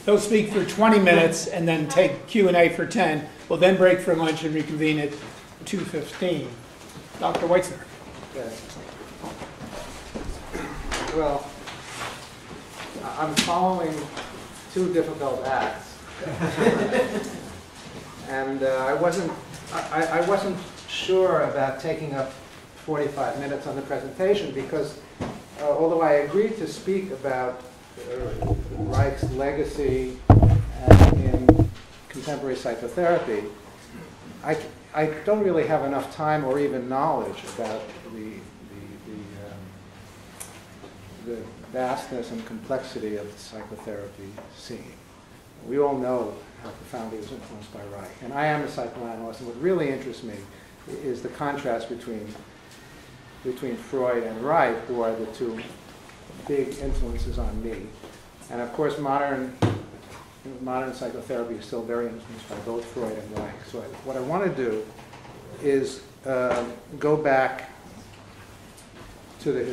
He'll speak for 20 minutes and then take Q&A for 10. We'll then break for lunch and reconvene at 2:15. Dr. Weitzner. Okay. Well, I'm following two difficult acts, and I wasn't sure about taking up 45 minutes on the presentation because although I agreed to speak about Reich's legacy in contemporary psychotherapy, I don't really have enough time or even knowledge about the vastness and complexity of the psychotherapy scene. We all know how profoundly he was influenced by Reich. And I am a psychoanalyst, and what really interests me is the contrast between Freud and Reich, who are the two big influences on me. And of course, modern psychotherapy is still very influenced by both Freud and Reich. So what I want to do is go back to the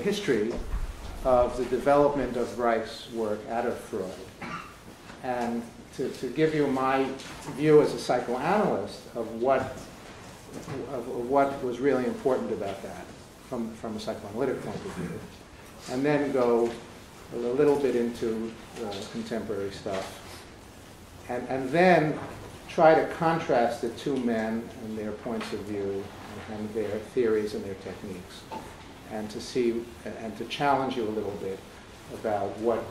history of the development of Reich's work out of Freud, and to give you my view as a psychoanalyst of what was really important about that from a psychoanalytic point of view, and then go a little bit into contemporary stuff, and then try to contrast the two men and their points of view and their theories and their techniques, and to see and to challenge you a little bit about what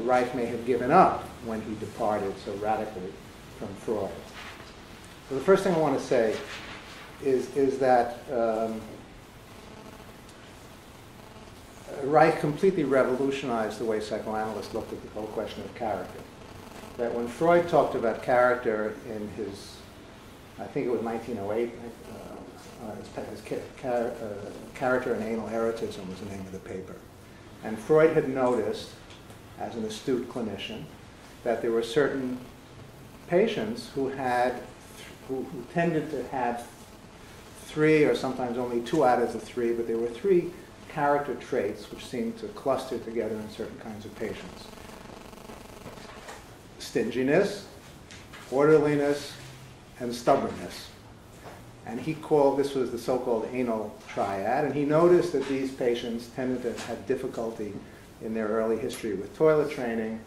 Reich may have given up when he departed so radically from Freud. So the first thing I want to say is that Reich completely revolutionized the way psychoanalysts looked at the whole question of character. That when Freud talked about character in his, I think it was 1908, Character and Anal Erotism was the name of the paper. And Freud had noticed, as an astute clinician, that there were certain patients who tended to have 3 or sometimes only 2 out of the 3, but there were 3 character traits which seemed to cluster together in certain kinds of patients. Stinginess, orderliness, and stubbornness. And he called, this was the so-called anal triad, and he noticed that these patients tended to have difficulty in their early history with toilet training,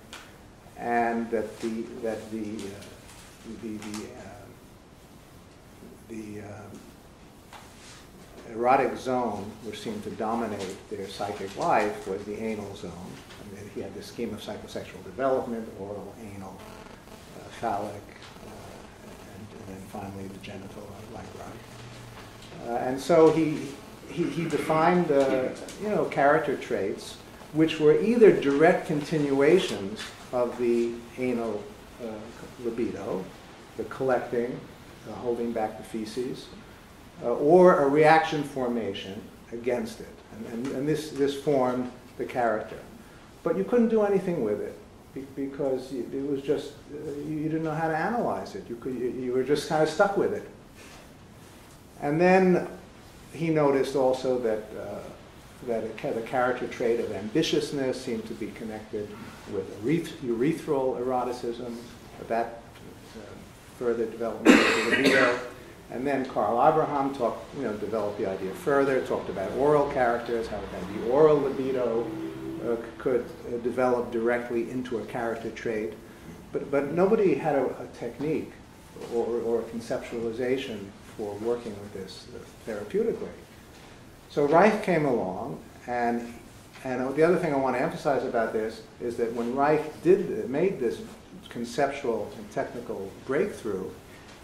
and that the erotic zone which seemed to dominate their psychic life was the anal zone. And then he had this scheme of psychosexual development: oral, anal, phallic, and then finally the genital, like Reich. And so he defined character traits which were either direct continuations of the anal libido, the collecting, holding back the feces, or a reaction formation against it. And this formed the character. But you couldn't do anything with it because it was just, you didn't know how to analyze it. You were just kind of stuck with it. And then he noticed also that the character trait of ambitiousness seemed to be connected with urethral eroticism, that further development of the libido. And then Carl Abraham developed the idea further, talked about oral characters, how the oral libido could develop directly into a character trait. But nobody had a technique or a conceptualization for working with this therapeutically. So Reich came along, and the other thing I want to emphasize about this is that when Reich made this conceptual and technical breakthrough,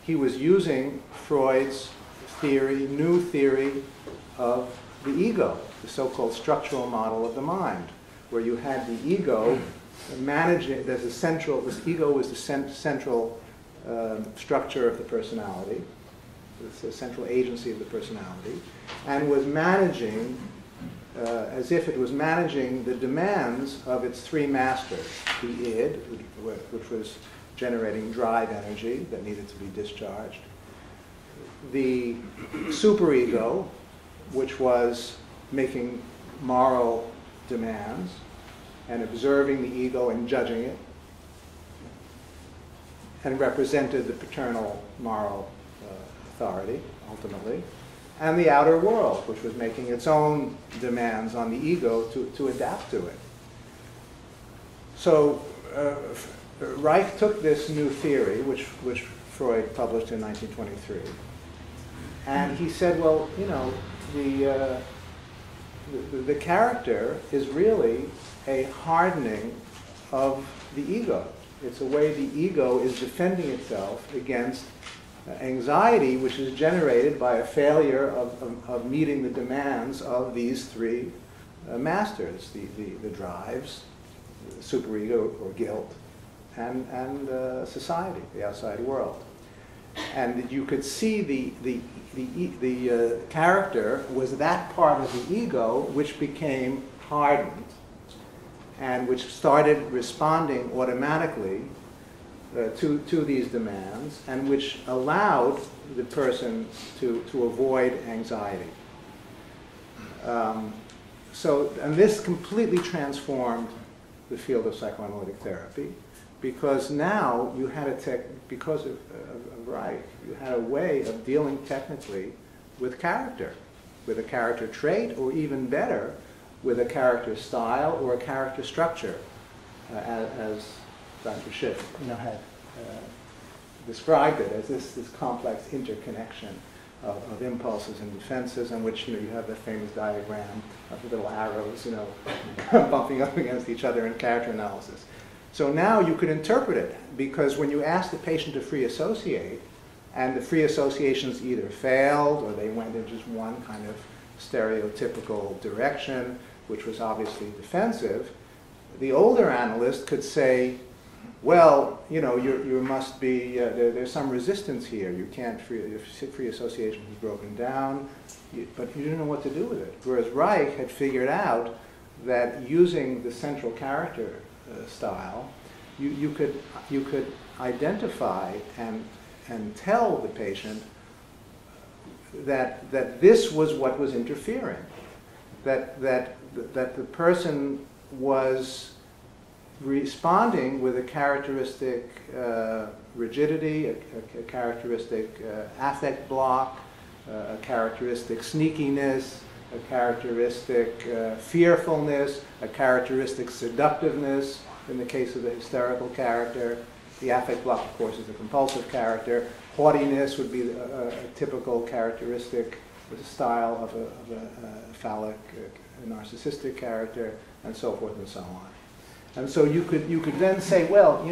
he was using Freud's new theory of the ego, the so-called structural model of the mind, where you had the ego managing, this ego was the central structure of the personality, the central agency of the personality, and was managing, as if it was managing the demands of its 3 masters, the id, which was generating drive energy that needed to be discharged, the superego, which was making moral demands, and observing the ego and judging it, and represented the paternal moral authority, ultimately, and the outer world, which was making its own demands on the ego to adapt to it. So Reich took this new theory, which Freud published in 1923, and he said, well, you know, the character is really a hardening of the ego. It's a way the ego is defending itself against anxiety, which is generated by a failure of meeting the demands of these three masters, the drives, the superego or guilt, and society, the outside world. And you could see the character was that part of the ego which became hardened and which started responding automatically to these demands, and which allowed the person to avoid anxiety. And this completely transformed the field of psychoanalytic therapy, because now you had because of Reich, you had a way of dealing technically with character, with a character trait, or even better, with a character style or a character structure, as Dr. Schiff, had described it as this complex interconnection of impulses and defenses, in which you have the famous diagram of the little arrows, bumping up against each other in character analysis. So now you could interpret it, because when you ask the patient to free associate, and the free associations either failed or they went in just one kind of stereotypical direction, which was obviously defensive, the older analyst could say, well, you must be, there's some resistance here. You can't free association is broken down, but you don't know what to do with it. Whereas Reich had figured out that using the central character style, you could identify and tell the patient that this was what was interfering, that the person was responding with a characteristic rigidity, a characteristic affect block, a characteristic sneakiness, a characteristic fearfulness, a characteristic seductiveness in the case of the hysterical character. The affect block, of course, is a compulsive character. Haughtiness would be a typical characteristic, the style of a phallic, narcissistic character, and so forth and so on. And so you could then say, well,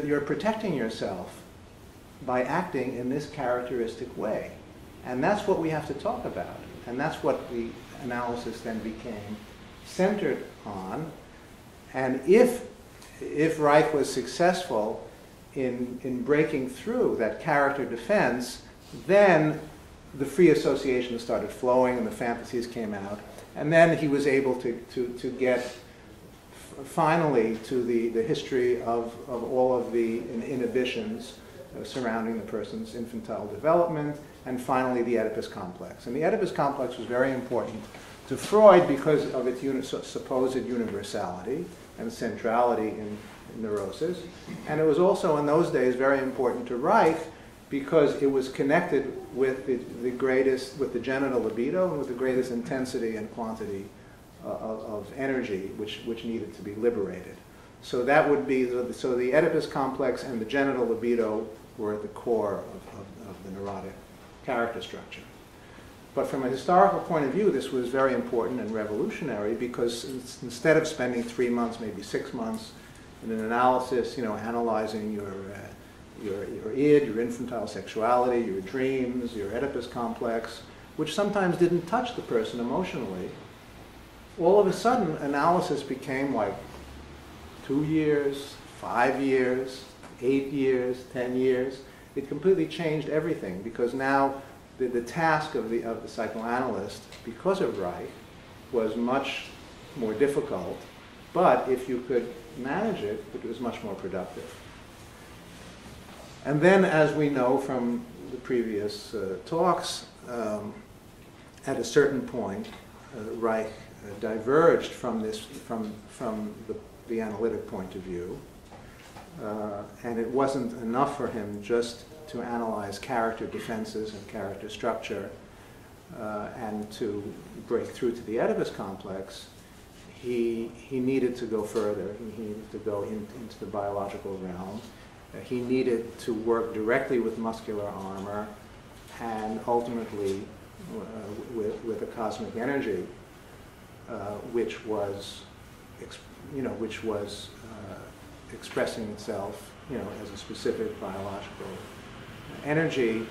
you're protecting yourself by acting in this characteristic way, and that's what we have to talk about, and that's what the analysis then became centered on. And if Reich was successful in breaking through that character defense, then the free association started flowing and the fantasies came out. And then he was able to get finally to the history of all of the inhibitions surrounding the person's infantile development, and finally the Oedipus complex. And the Oedipus complex was very important to Freud because of its supposed universality and centrality in neurosis. And it was also in those days very important to Reich because it was connected with with the genital libido and with the greatest intensity and quantity of energy which needed to be liberated. So that would be, so the Oedipus complex and the genital libido were at the core of the neurotic character structure. But from a historical point of view, this was very important and revolutionary because instead of spending 3 months, maybe 6 months in an analysis, analyzing your id, your infantile sexuality, your dreams, your Oedipus complex, which sometimes didn't touch the person emotionally, all of a sudden analysis became like 2 years, 5 years, 8 years, 10 years. It completely changed everything because now the task of the psychoanalyst, because of Reich, was much more difficult, but if you could manage it, it was much more productive. And then, as we know from the previous talks, at a certain point, Reich diverged from this, from the analytic point of view, and it wasn't enough for him just to analyze character defenses and character structure and to break through to the Oedipus complex. He needed to go further. He needed to go into the biological realm. He needed to work directly with muscular armor and ultimately with a cosmic energy, which was expressing itself, as a specific biological energy,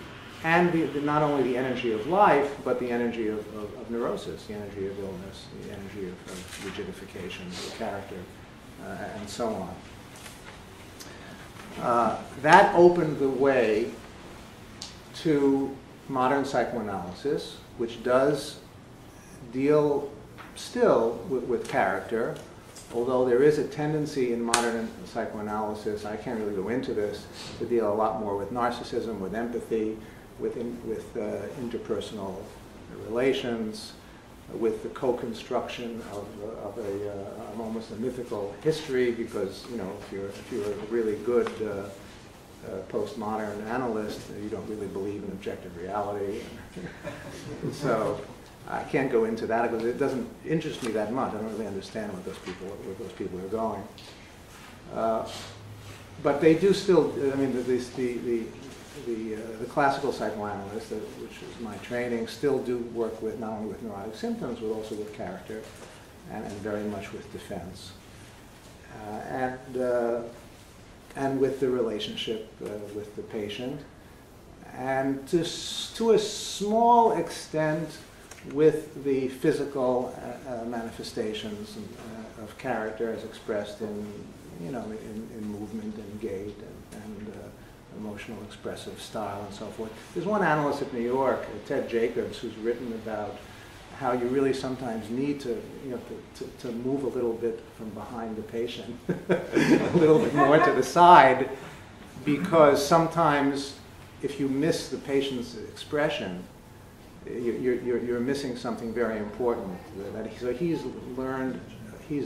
and not only the energy of life, but the energy of neurosis, the energy of illness, the energy of rigidification of the character, and so on. That opened the way to modern psychoanalysis, which does deal still with character, although there is a tendency in modern psychoanalysis, I can't really go into this, to deal a lot more with narcissism, with empathy, with interpersonal relations, with the co-construction of almost a mythical history, because if you're a really good postmodern analyst, you don't really believe in objective reality. So I can't go into that because it doesn't interest me that much. I don't really understand where those people are going. But they do still. I mean, the classical psychoanalysts, which is my training, still do work with not only with neurotic symptoms, but also with character, and very much with defense, and with the relationship with the patient, and to a small extent with the physical manifestations of character as expressed in movement and gait and emotional expressive style and so forth. There's one analyst at New York, Ted Jacobs, who's written about how you really sometimes need to move a little bit from behind the patient, a little bit more to the side, because sometimes if you miss the patient's expression, you're missing something very important. So he's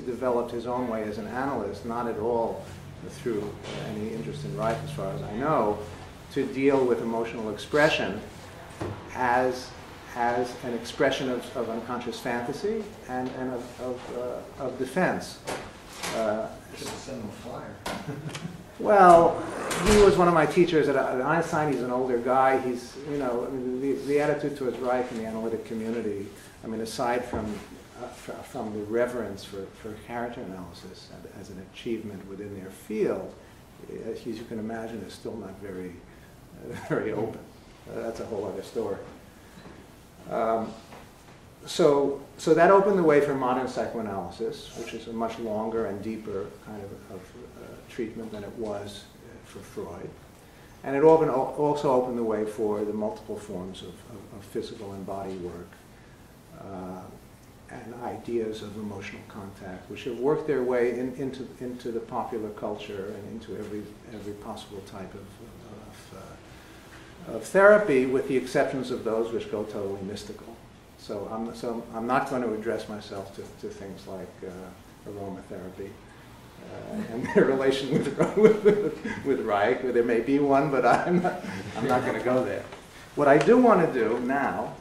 developed his own way as an analyst, not at all through any interest in Reich, as far as I know, to deal with emotional expression as an expression of unconscious fantasy and of defense. Just send him a flyer. Well, he was one of my teachers at Einstein. He's an older guy. He's, the attitude towards Reich in the analytic community, I mean, aside from the reverence for character analysis as an achievement within their field, as you can imagine, is still not very, very open. That's a whole other story. So that opened the way for modern psychoanalysis, which is a much longer and deeper kind of treatment than it was for Freud. And it also opened the way for the multiple forms of physical and body work and ideas of emotional contact, which have worked their way into the popular culture and into every possible type of therapy, with the exceptions of those which go totally mystical. So I'm not going to address myself to things like aromatherapy and their relation with Reich. There may be one, but I'm not going to go there. What I do want to do now,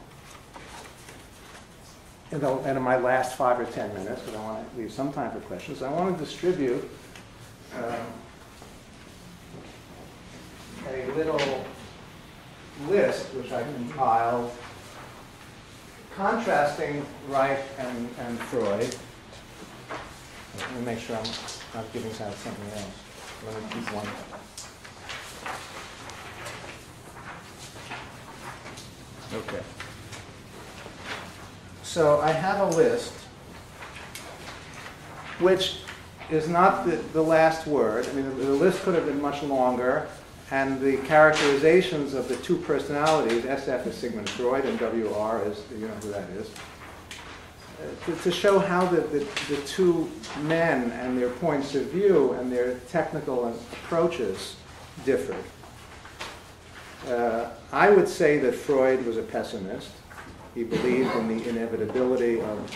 and in my last 5 or 10 minutes, but I want to leave some time for questions, I want to distribute a little list which I compiled contrasting Reich and Freud. Let me make sure I'm not giving out something else. Let me keep one. Okay. So I have a list which is not the last word. I mean, the list could have been much longer, and the characterizations of the two personalities, SF is Sigmund Freud and WR is, you know who that is, to show how the two men and their points of view and their technical approaches differed. I would say that Freud was a pessimist, He believed in the inevitability of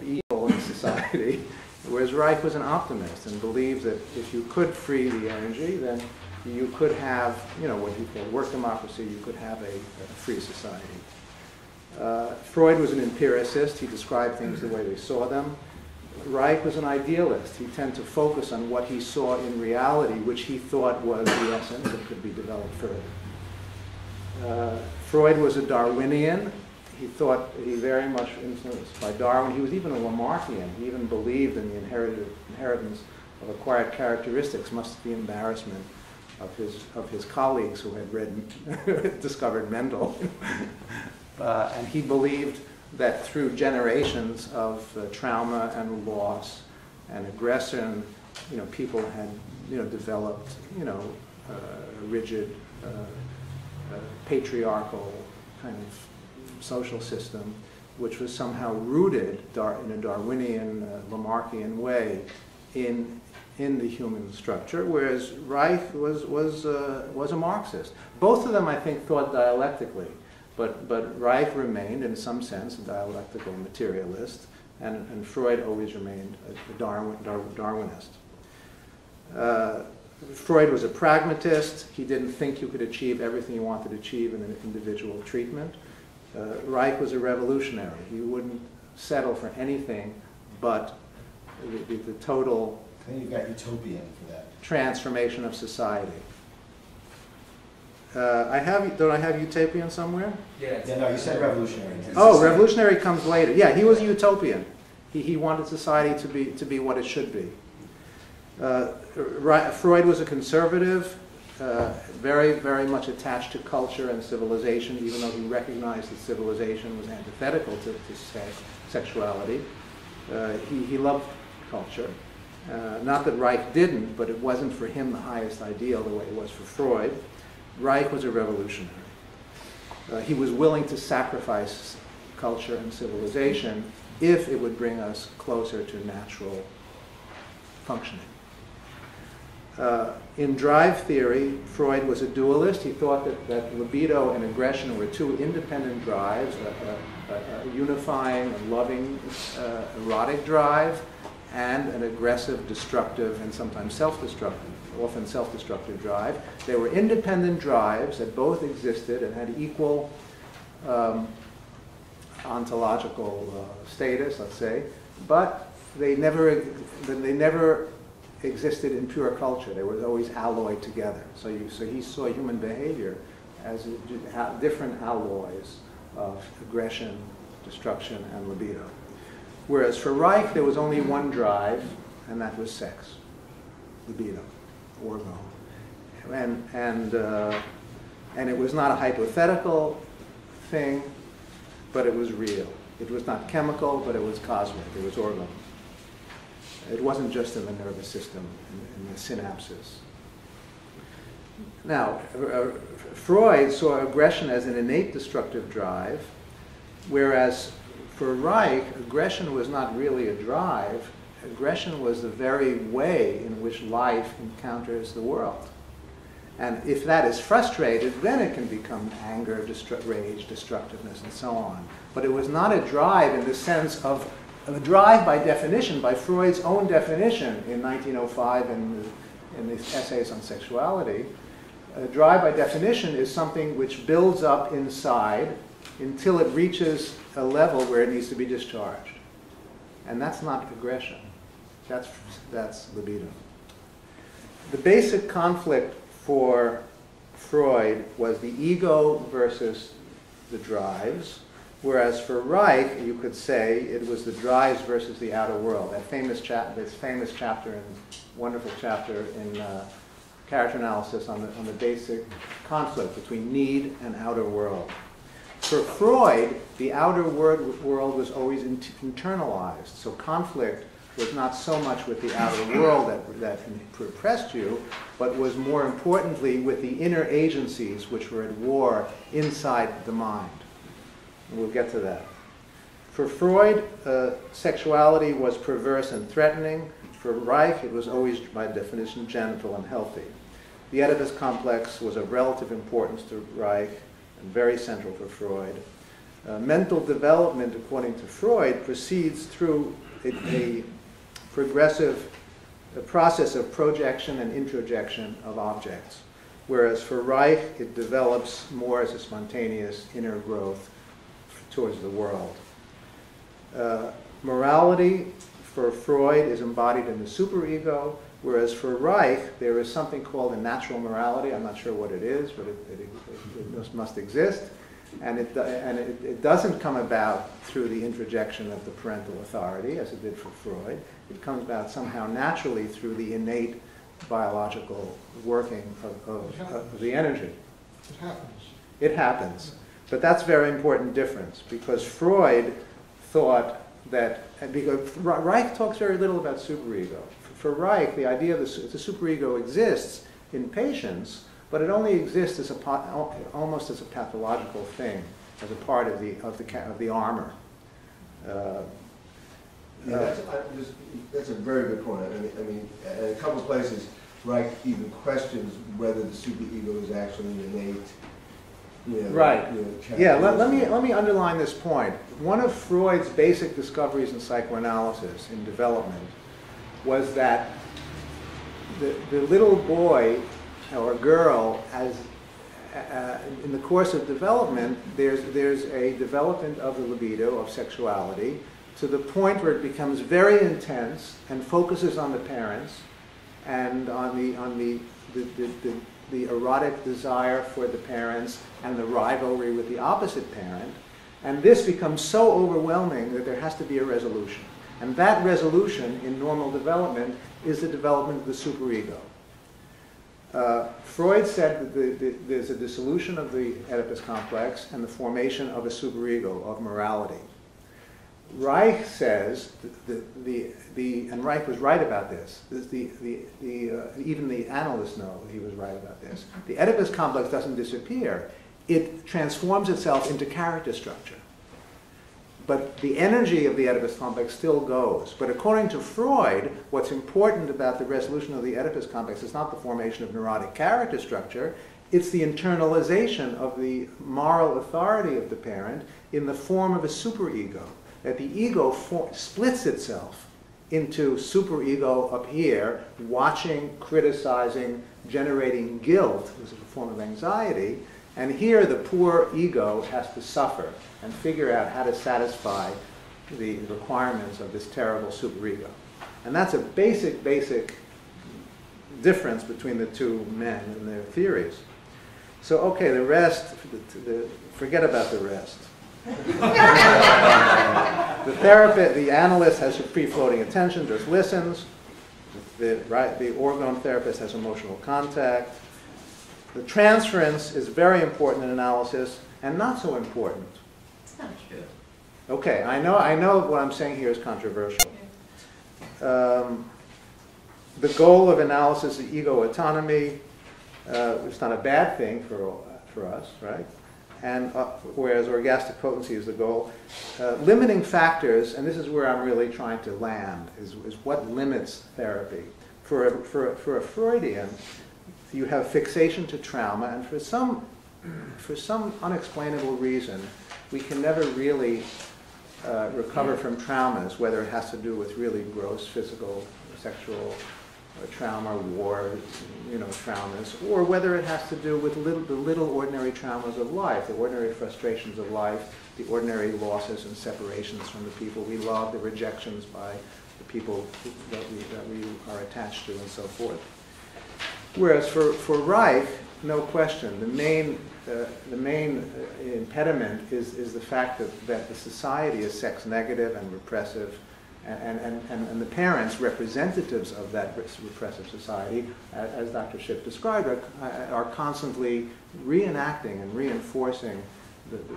evil in society, whereas Reich was an optimist and believed that if you could free the energy, then you could have, what he called work democracy, you could have a free society. Freud was an empiricist. He described things the way they saw them. Reich was an idealist. He tended to focus on what he saw in reality, which he thought was the essence and could be developed further. Freud was a Darwinian. He very much influenced by Darwin. He was even a Lamarckian. He even believed in the inheritance of acquired characteristics, much to the embarrassment of his colleagues who had discovered Mendel. And he believed that through generations of trauma and loss and aggression, people had, developed, a rigid, patriarchal kind of social system, which was somehow rooted in a Darwinian, Lamarckian way in the human structure, whereas Reich was a Marxist. Both of them, I think, thought dialectically. But Reich remained, in some sense, a dialectical materialist, and Freud always remained a Darwinist. Freud was a pragmatist. He didn't think you could achieve everything you wanted to achieve in an individual treatment. Reich was a revolutionary. He wouldn't settle for anything but the total I think you've got utopian for that. Transformation of society. Don't I have utopian somewhere? Yeah, no, you said revolutionary. Oh, revolutionary comes later. Yeah, he was a utopian. He wanted society to be what it should be. Freud was a conservative, very, very much attached to culture and civilization, even though he recognized that civilization was antithetical to sexuality. He loved culture. Not that Reich didn't, but it wasn't for him the highest ideal the way it was for Freud. Reich was a revolutionary. He was willing to sacrifice culture and civilization if it would bring us closer to natural functioning. In drive theory, Freud was a dualist. He thought that libido and aggression were two independent drives, a unifying and loving erotic drive, and an aggressive, destructive, and sometimes self-destructive, often self-destructive drive. They were independent drives that both existed and had equal ontological status, let's say, but they never existed in pure culture. They were always alloyed together. So he saw human behavior as different alloys of aggression, destruction, and libido. Whereas for Reich, there was only one drive, and that was sex, libido, orgone. And it was not a hypothetical thing, but it was real. It was not chemical, but it was cosmic. It was orgone. It wasn't just in the nervous system, in the synapses. Now, Freud saw aggression as an innate destructive drive, whereas for Reich, aggression was not really a drive. Aggression was the very way in which life encounters the world. And if that is frustrated, then it can become anger, rage, destructiveness, and so on. But it was not a drive in the sense of a drive by definition, by Freud's own definition in 1905 in the essays on sexuality. A drive by definition is something which builds up inside until it reaches a level where it needs to be discharged. And that's not aggression. That's libido. The basic conflict for Freud was the ego versus the drives, whereas for Reich, you could say it was the drives versus the outer world. That famous chapter, wonderful chapter in character analysis on the basic conflict between need and outer world. For Freud, the outer world was always internalized, so conflict was not so much with the outer world that oppressed you, but was more importantly with the inner agencies which were at war inside the mind. And we'll get to that. For Freud, sexuality was perverse and threatening. For Reich, it was always, by definition, genital and healthy. The Oedipus complex was of relative importance to Reich, and very central for Freud. Mental development, according to Freud, proceeds through a progressive process of projection and introjection of objects, whereas for Reich, it develops more as a spontaneous inner growth towards the world. Morality for Freud is embodied in the superego, whereas for Reich, there is something called a natural morality. I'm not sure what it is, but it must exist. And it doesn't come about through the introjection of the parental authority, as it did for Freud. It comes about somehow naturally through the innate biological working of the energy. It happens. It happens. But that's a very important difference, because Freud thought that, because Reich talks very little about superego. For Reich, the idea of the superego exists in patients, but it only exists as almost as a pathological thing, as a part of the armor. That's a very good point. I mean, in a couple of places, Reich even questions whether the superego is actually an innate. Right. Yeah. Let me underline this point. One of Freud's basic discoveries in psychoanalysis in development was that the little boy or girl, as in the course of development, there's a development of the libido, of sexuality, to the point where it becomes very intense and focuses on the parents and on the erotic desire for the parents and the rivalry with the opposite parent. And this becomes so overwhelming that there has to be a resolution. And that resolution in normal development is the development of the superego. Freud said that there's a dissolution of the Oedipus complex and the formation of a superego, of morality. Reich says, and Reich was right about this, even the analysts know he was right about this. The Oedipus complex doesn't disappear. It transforms itself into character structure. But the energy of the Oedipus complex still goes. But according to Freud, what's important about the resolution of the Oedipus complex is not the formation of neurotic character structure, it's the internalization of the moral authority of the parent in the form of a superego. That the ego splits itself into superego up here, watching, criticizing, generating guilt, which is a form of anxiety, and here the poor ego has to suffer and figure out how to satisfy the requirements of this terrible superego. And that's a basic difference between the two men and their theories. So, okay, the rest, forget about the rest. The therapist, the analyst has a free-floating attention, just listens. The Orgone therapist has emotional contact. The transference is very important in analysis and not so important. It's not true. Okay, I know what I'm saying here is controversial. The goal of analysis is ego autonomy. It's not a bad thing for us, right? And whereas orgastic potency is the goal. Limiting factors, and this is where I'm really trying to land, is what limits therapy. For a Freudian, you have fixation to trauma, and for some unexplainable reason, we can never really recover from traumas, whether it has to do with really gross physical, sexual trauma, war, traumas, or whether it has to do with the little ordinary traumas of life, the ordinary frustrations of life, the ordinary losses and separations from the people we love, the rejections by the people that we are attached to, and so forth. Whereas for Reich, no question, the main impediment is the fact that the society is sex negative and repressive, and the parents, representatives of that repressive society, as Dr. Schiff described, are constantly reenacting and reinforcing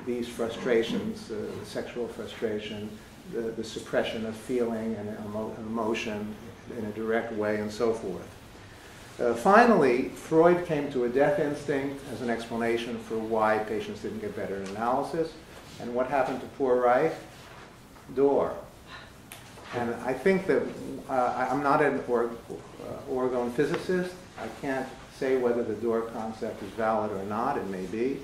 these frustrations, the sexual frustration, the suppression of feeling and emotion in a direct way, and so forth. Finally, Freud came to a death instinct as an explanation for why patients didn't get better in analysis. And what happened to poor Reich? Door. And I think that I'm not an Orgone physicist. I can't say whether the door concept is valid or not. It may be.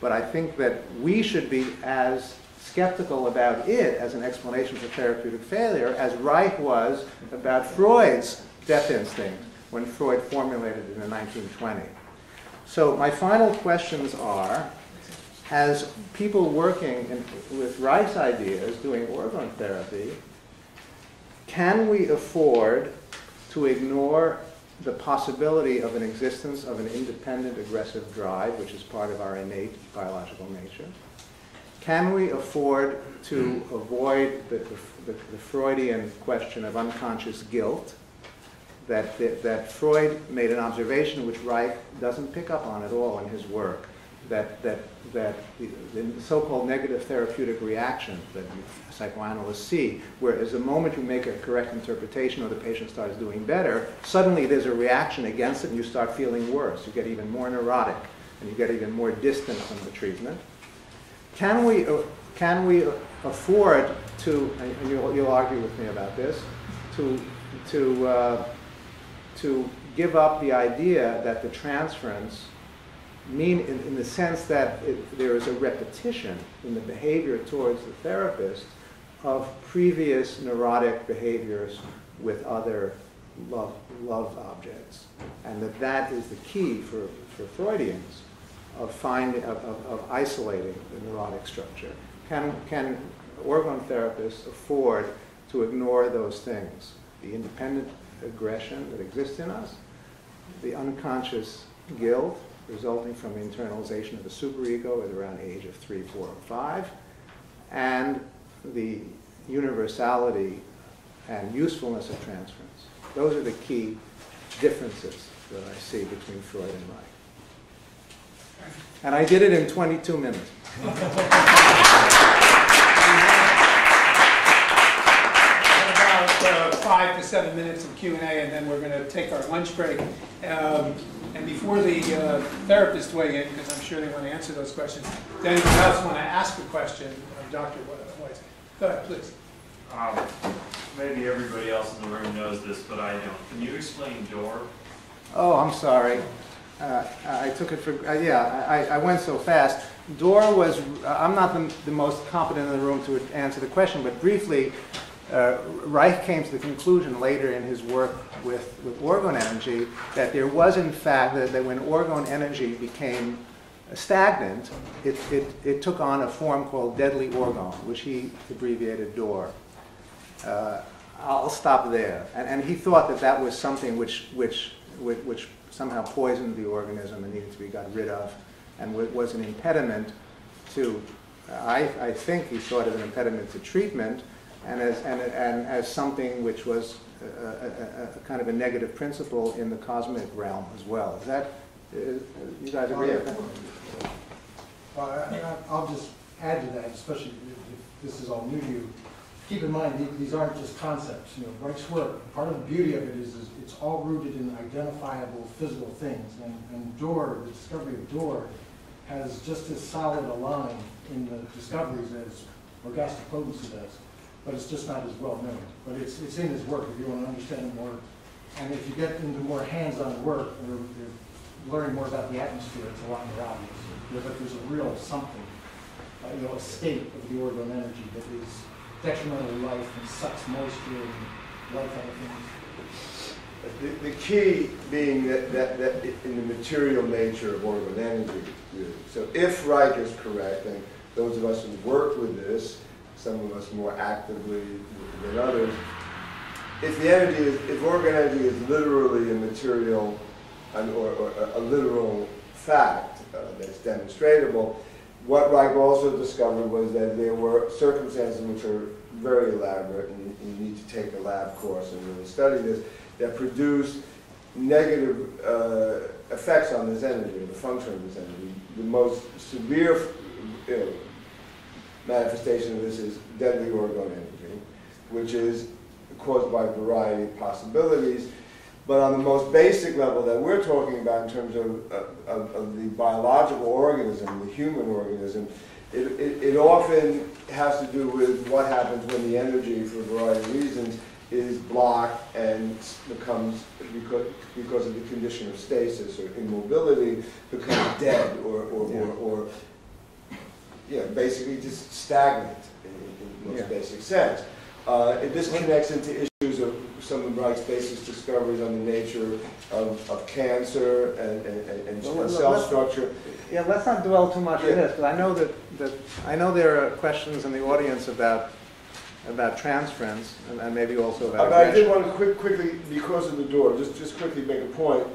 But I think that we should be as skeptical about it as an explanation for therapeutic failure as Reich was about Freud's death instinct when Freud formulated it in 1920. So my final questions are, as people working with Reich's ideas, doing orgone therapy, can we afford to ignore the possibility of an existence of an independent aggressive drive, which is part of our innate biological nature? Can we afford to avoid the Freudian question of unconscious guilt, that Freud made an observation which Reich doesn't pick up on at all in his work, that the so-called negative therapeutic reaction that psychoanalysts see, whereas the moment you make a correct interpretation or the patient starts doing better, suddenly there's a reaction against it and you start feeling worse. You get even more neurotic and you get even more distant from the treatment. Can we afford to, and you'll argue with me about this, to give up the idea that the transference mean in the sense that there is a repetition in the behavior towards the therapist of previous neurotic behaviors with other love objects, and that is the key for Freudians of isolating the neurotic structure. Can orgone therapists afford to ignore those things? The independent aggression that exists in us, the unconscious guilt resulting from the internalization of the superego at around age of 3, 4, or 5, and the universality and usefulness of transference. Those are the key differences that I see between Freud and Reich. And I did it in 22 minutes. About 5 to 7 minutes of Q&A, and then we're going to take our lunch break. And before the therapists weigh in, because I'm sure they want to answer those questions, does anyone else want to ask a question of Dr. Weitzner? Go ahead, please. Maybe everybody else in the room knows this, but I don't. Can you explain door? Oh, I'm sorry. I took it for, I went so fast. Door was, I'm not the most competent in the room to answer the question, but briefly, Reich came to the conclusion later in his work with orgone energy that there was, in fact, that when orgone energy became stagnant, it took on a form called deadly orgone, which he abbreviated DOR. I'll stop there. And he thought that was something which somehow poisoned the organism and needed to be got rid of, and was an impediment to, I think he saw it as an impediment to treatment, and as something which was a kind of a negative principle in the cosmic realm as well. Is that, you guys agree with that? I'll just add to that, especially if this is all new to you. Keep in mind, these aren't just concepts. You know, Reich's work, part of the beauty of it is it's all rooted in identifiable physical things. And Dor, the discovery of Dor, has just as solid a line in the discoveries as orgastic potency does. But it's just not as well known. But it's in his work if you want to understand it more. And if you get into more hands-on work, or learning more about the atmosphere, it's a lot more obvious. But there's a real something, a state of the orgone energy that is detrimental to life and sucks moisture and life out of things. The key being that in the material nature of orgone energy. So if Reich is correct, and those of us who work with this, some of us more actively than others, if orgone energy is literally a material or a literal fact that's demonstratable, what Reich also discovered was that there were circumstances which are very elaborate, and you need to take a lab course and really study this, that produce negative effects on this energy, the function of this energy. The most severe manifestation of this is deadly orgone energy, which is caused by a variety of possibilities. But on the most basic level that we're talking about in terms of the biological organism, the human organism, it often has to do with what happens when the energy, for a variety of reasons, is blocked and becomes, because of the condition of stasis or immobility, becomes dead or basically just stagnant in most basic sense. This connects into issues of some of Reich's basic discoveries on the nature of cancer and cell structure. Yeah, let's not dwell too much on this, but I know that I know there are questions in the audience about transference and maybe also about. But I did want to quickly, because of the door, just quickly make a point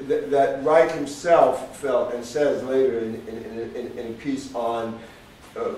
that Reich himself felt and says later in a piece on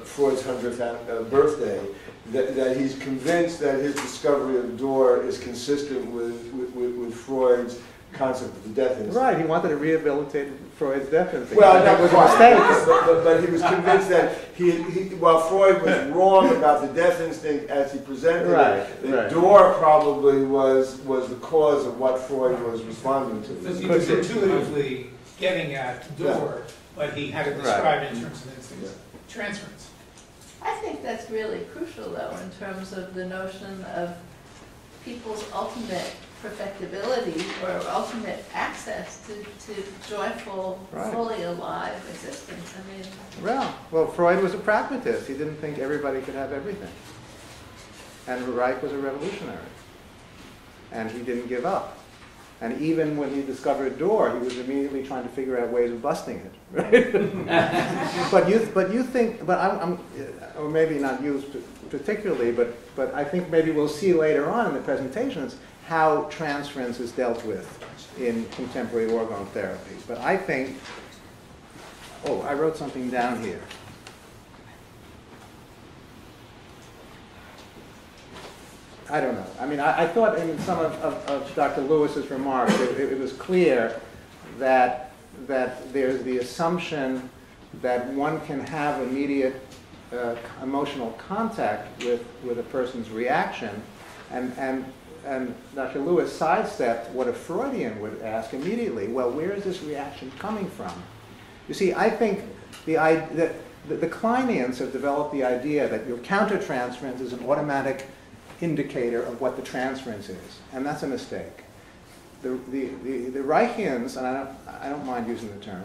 Freud's 100th birthday that he's convinced that his discovery of the door is consistent with Freud's concept of the death instinct. Right, he wanted to rehabilitate Freud's death instinct. Well, that was a mistake. but he was convinced that while Freud was wrong about the death instinct as he presented it, the door probably was the cause of what Freud was responding to. Because he was intuitively getting at door, but he had to describe it in terms of instincts. Transference. I think that's really crucial, though, in terms of the notion of people's ultimate perfectibility or ultimate access to joyful, fully alive existence. I mean, well, Freud was a pragmatist. He didn't think everybody could have everything. And Reich was a revolutionary. And he didn't give up. And even when he discovered door, he was immediately trying to figure out ways of busting it. Right? but you think, I'm or maybe not you particularly, but I think maybe we'll see later on in the presentations how transference is dealt with in contemporary orgone therapy. But I think, I wrote something down here. I don't know. I mean, I thought in some of Dr. Lewis's remarks, it was clear that there's the assumption that one can have immediate emotional contact with a person's reaction, and Dr. Lewis sidestepped what a Freudian would ask immediately. Well, where is this reaction coming from? You see, I think the Kleinians have developed the idea that your countertransference is an automatic indicator of what the transference is, and that's a mistake. The Reichians, and I don't mind using the term,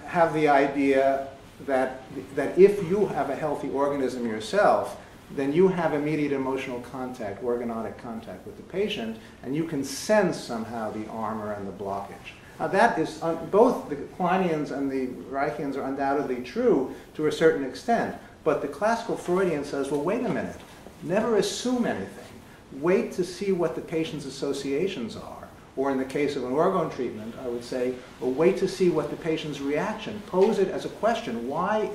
have the idea that if you have a healthy organism yourself, then you have immediate emotional contact, organotic contact with the patient, and you can sense somehow the armor and the blockage. Now that is, both the Kleinians and the Reichians are undoubtedly true to a certain extent, but the classical Freudian says, well, wait a minute, never assume anything. Wait to see what the patient's associations are. Or in the case of an orgone treatment, I would say, well, wait to see what the patient's reaction. Pose it as a question. Why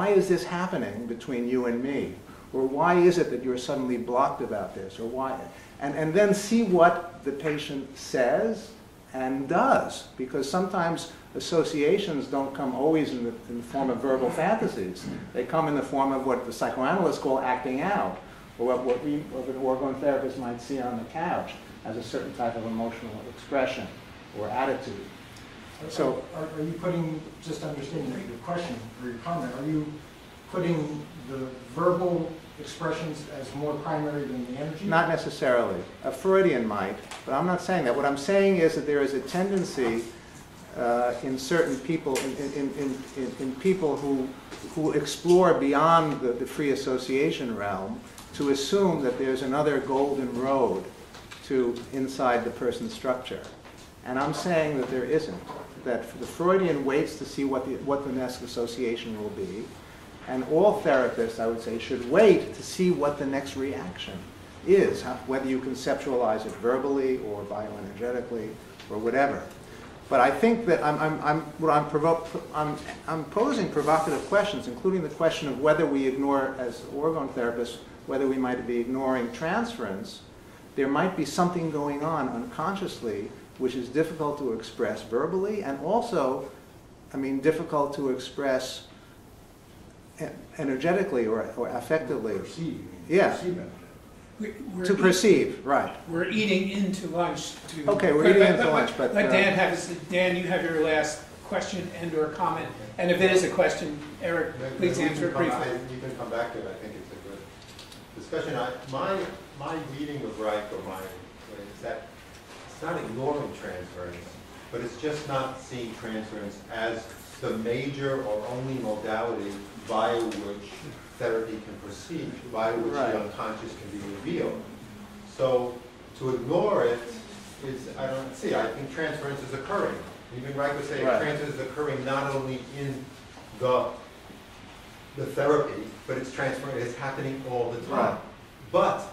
is this happening between you and me? Or why is it that you're suddenly blocked about this? Or why? And then see what the patient says and does. Because sometimes associations don't come always in the form of verbal fantasies. They come in the form of what the psychoanalysts call acting out, or what an orgone therapist might see on the couch as a certain type of emotional expression or attitude. So, are you putting, just understanding your question or your comment, are you putting the verbal expressions as more primary than the energy? Not necessarily. A Freudian might, but I'm not saying that. What I'm saying is that there is a tendency in certain people, in people who explore beyond the free association realm, to assume that there's another golden road to inside the person's structure. And I'm saying that there isn't. That the Freudian waits to see what the next association will be. And all therapists, I would say, should wait to see what the next reaction is, whether you conceptualize it verbally or bioenergetically or whatever. But I think that I'm posing provocative questions, including the question of whether we ignore, as orgone therapists, whether we might be ignoring transference. There might be something going on unconsciously which is difficult to express verbally, and also, difficult to express energetically or affectively. Perceive. Yeah. To perceive, right. We're eating into lunch. We're eating into lunch, but... Let Dan have his, Dan, you have your last question and or comment. And if it is a question, Eric, please answer it briefly. You can come back to it. I think it's a good discussion. My reading of Reich, is that it's not ignoring transference, but it's just not seeing transference as the major or only modality via which therapy can proceed, via which Right. the unconscious can be revealed. So to ignore it is, I don't see, I think transference is occurring. Even Reich would say Right. transference is occurring not only in the therapy, but it's transferring, it's happening all the time. Right. But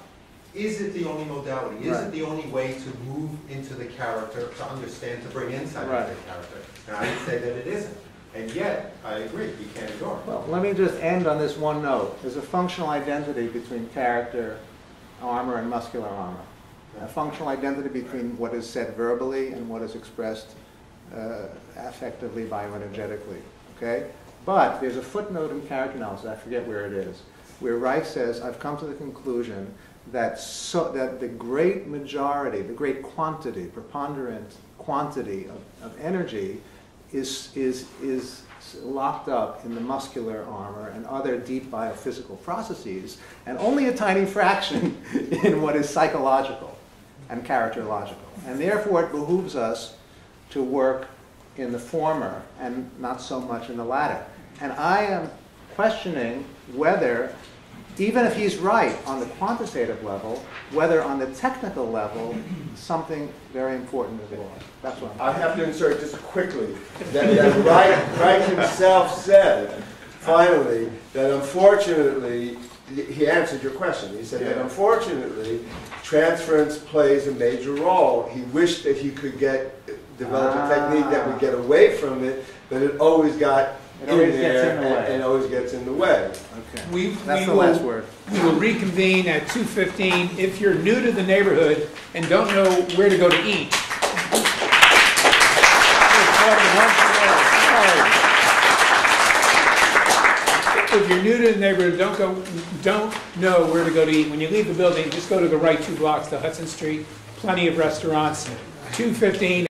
is it the only modality? Is Right. it the only way to move into the character, to understand, to bring insight Right. into the character? And I would say that it isn't. And yet, I agree, we can't ignore it. Well, let me just end on this one note. There's a functional identity between character armor and muscular armor. A functional identity between what is said verbally and what is expressed affectively, bioenergetically. Okay? But there's a footnote in character analysis, I forget where it is, where Reich says, I've come to the conclusion that the great majority, the great quantity, preponderant quantity of energy is locked up in the muscular armor and other deep biophysical processes, and only a tiny fraction in what is psychological and characterological. And therefore it behooves us to work in the former and not so much in the latter. And I am questioning whether, even if he's right on the quantitative level, whether on the technical level, something very important is lost. That's what I have to insert just quickly that Reich himself said, finally, that unfortunately, he answered your question. He said that unfortunately, transference plays a major role. He wished that he could develop a technique that would get away from it, but it always got and always gets in the way. Okay. That's the last word. We will reconvene at 2:15. If you're new to the neighborhood and don't know where to go to eat, if you're new to the neighborhood, don't know where to go to eat. When you leave the building, just go to the right 2 blocks to Hudson Street. Plenty of restaurants. 2:15.